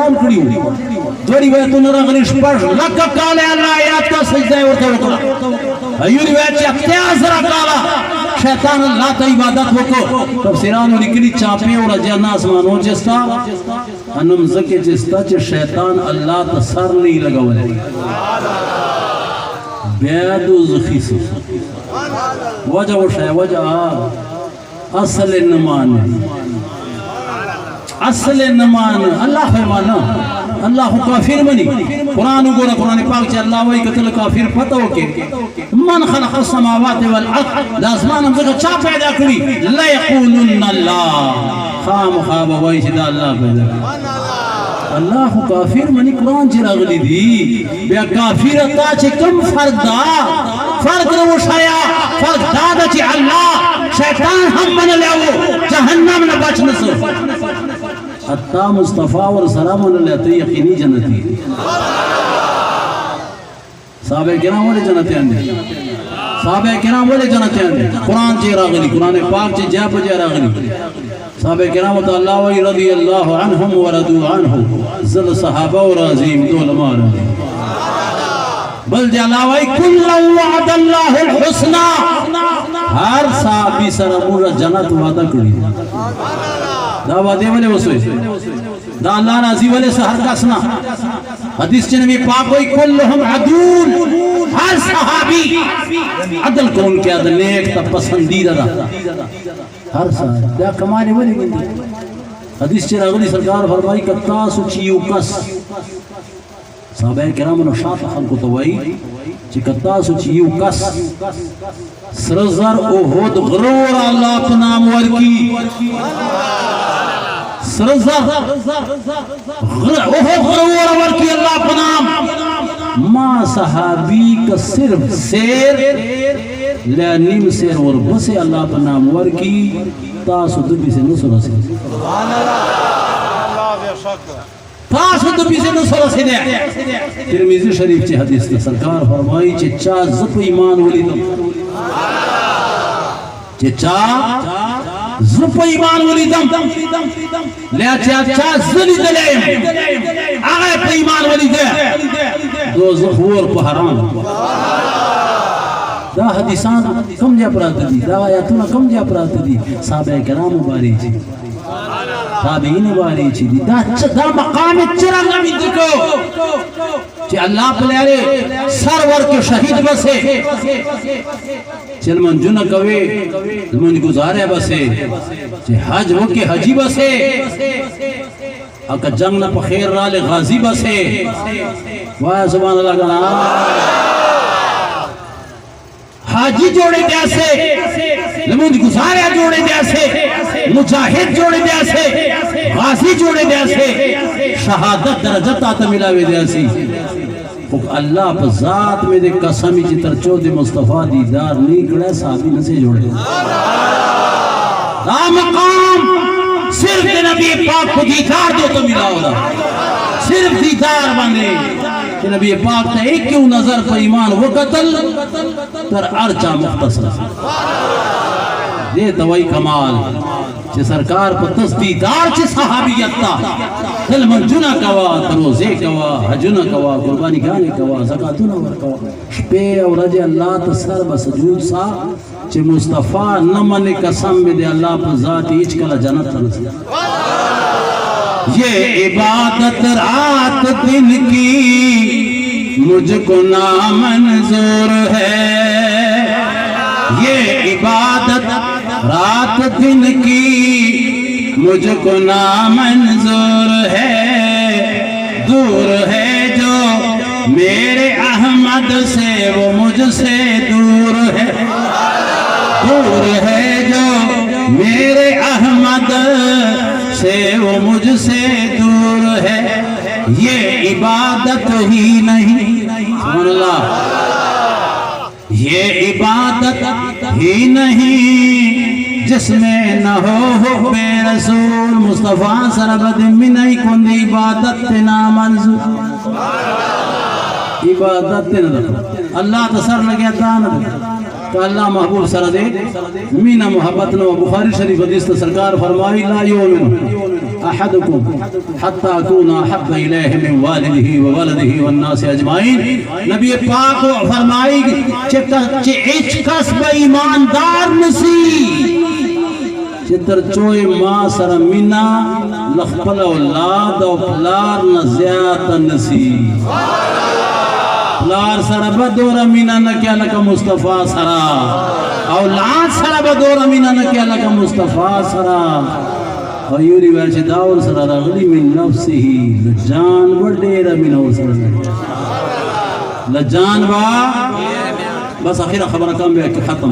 حرام کریو دو روایتوں نے غریش پڑھ لکا کالے اللہ آیات کا سجدہ ورطا وکلا ایو روایت چی اختیاز را کالا شیطان اللہ تا عبادت وکو تفسیرانو لکلی چاپے اور اجانا آسمانوں چستا انم زکی چستا چی شیطان اللہ تا سر نہیں لگا ولے بید و زخیص وجہ وشہ وجہ اصل نمان اصل نمان اللہ فرمانا اللہ کافر منی قرآن گورا قرآن پاک چاہ اللہ وہی قتل کافر پتہ ہو کے من خلق السماوات والارض لازمان ہم سے چاہ پیدا کری لیقولن اللہ خام خواب وہی چاہ اللہ پیدا اللہ کافر منی قرآن چاہ اغلی دی بیا کافر اتا چاہ کم فرق دا فرق نو شایا فرق دادا چاہ اللہ شیطان ہم من لیاو جہنم نہ بچ نسو حتی مصطفیٰ اور سلام علیہ تو یقینی جنتی صحابہ کرام والے جنتی آنے صحابہ کرام والے جنتی آنے قرآن چی راغلی قرآن پاک چی جا پجا راغلی صحابہ کرام تو اللہ وی رضی اللہ عنہم وردو عنہ ذل صحابہ و رازیم دول مارا بل جا اللہ وی کل وعد اللہ الحسنہ ہر صحابی سرمورا جنت وعدہ کری دا وعدے والے وسوئے دا اللہ نازی والے سہر کا سنا حدیث چنوی پاک ہوئی کلہم عدول ہر صحابی عدل کون کیا عدل نیک تا پسندیدہ دا ہر صحابی دا کمانے والے گندی حدیث چنوی اغلی سرکار فرمائی کتاسو چیو کس صحابہ کرام نشاط خلق توائی چی کتاسو چیو کس سرزر اوہد غرور اللہ پنام ورکی سرزر اوہد غرور ورکی اللہ پنام ما صحابی کا صرف سیر لیا نیم سیر ور بسے اللہ پنام ورکی تاسو دبی سے نصر سے تاسو دبی سے نصر سے دے ترمیزی شریف چی حدیث تا سرکار فرمائی چی چا زپ ایمان ولیدم چی چا زپ ایمان ولیدم لیا چا زلی دلائم آغای پا ایمان ولیدم دو زخور پا حرام دا حدیثان کم جا پرات دی دا آیاتونا کم جا پرات دی صحابہ کرام باری چی تابعین باری چی دی دا مقام چرنگا بھی دکھو چی اللہ پلیارے سرور کے شہید بسے چل من جنہ کوئے من گزارے بسے چی حج وہ کے حجی بسے اکا جنگ نا پخیر رال غازی بسے واہ سبحان اللہ کا نام حاجی جوڑے جیسے لمن گزارے جوڑے جیسے مجاہد جوڑے جیسے غازی جوڑے جیسے شہادت درجت آتا ملاوے جیسی اللہ پر ذات میں دے قسمی چی ترچو دے مصطفیٰ دیدار نہیں کڑے صحابی نسے جوڑے لا مقام صرف نبی پاک کو دیدار دو تو ملا ہوگا صرف دیدار بنے کہ نبی پاک تا ایک کیوں نظر پر ایمان وہ قتل تر ارچہ مختصر دے دوائی کمال چھ سرکار پر تصدیدار چھ صحابیت تا دل من جنہ کوا تروزے کوا حجنہ کوا قربانی گانے کوا زکاتونہ ورکوا شپے اور رجے اللہ تسر بسجود سا چھ مصطفیٰ نمن قسم میں دے اللہ پر ذات ایچ کلا جنت تنسی یہ عبادت رات دن کی مجھ کو نامنظور ہے یہ عبادت رات دن کی مجھ کو نامنظور ہے دور ہے جو میرے احمد سے وہ مجھ سے دور ہے دور ہے جو میرے احمد سے وہ مجھ سے دور ہے یہ عبادت ہی نہیں سبحان اللہ یہ عبادت ہی نہیں جس میں نہ ہو بے رسول مصطفیٰ سربت میں نہیں کن عبادت نا منظور عبادت نا اللہ تصر لگیا دانا کہ اللہ محبوب سر دے مینا محبت نو بخاری شریف حدیث سرکار فرمائی لا یومن احدكم حتى اكون احب اليه من والده وولده والناس اجمعین. نبی پاک فرمائی کہ اچ کس بے ایماندار نسی چتر چوئے ماں سر منا لخپل اولاد و پلار نزیات نسی. پلار سر بدور منا نکیا لکا مصطفیٰ سرا اولاد سر بدور منا نکیا لکا مصطفیٰ سرا. ویوری ویرچ داور سر رغلی من نفسی لجان بڑیر من اوسر لجان با. بس اخیرہ خبر کام بے ختم.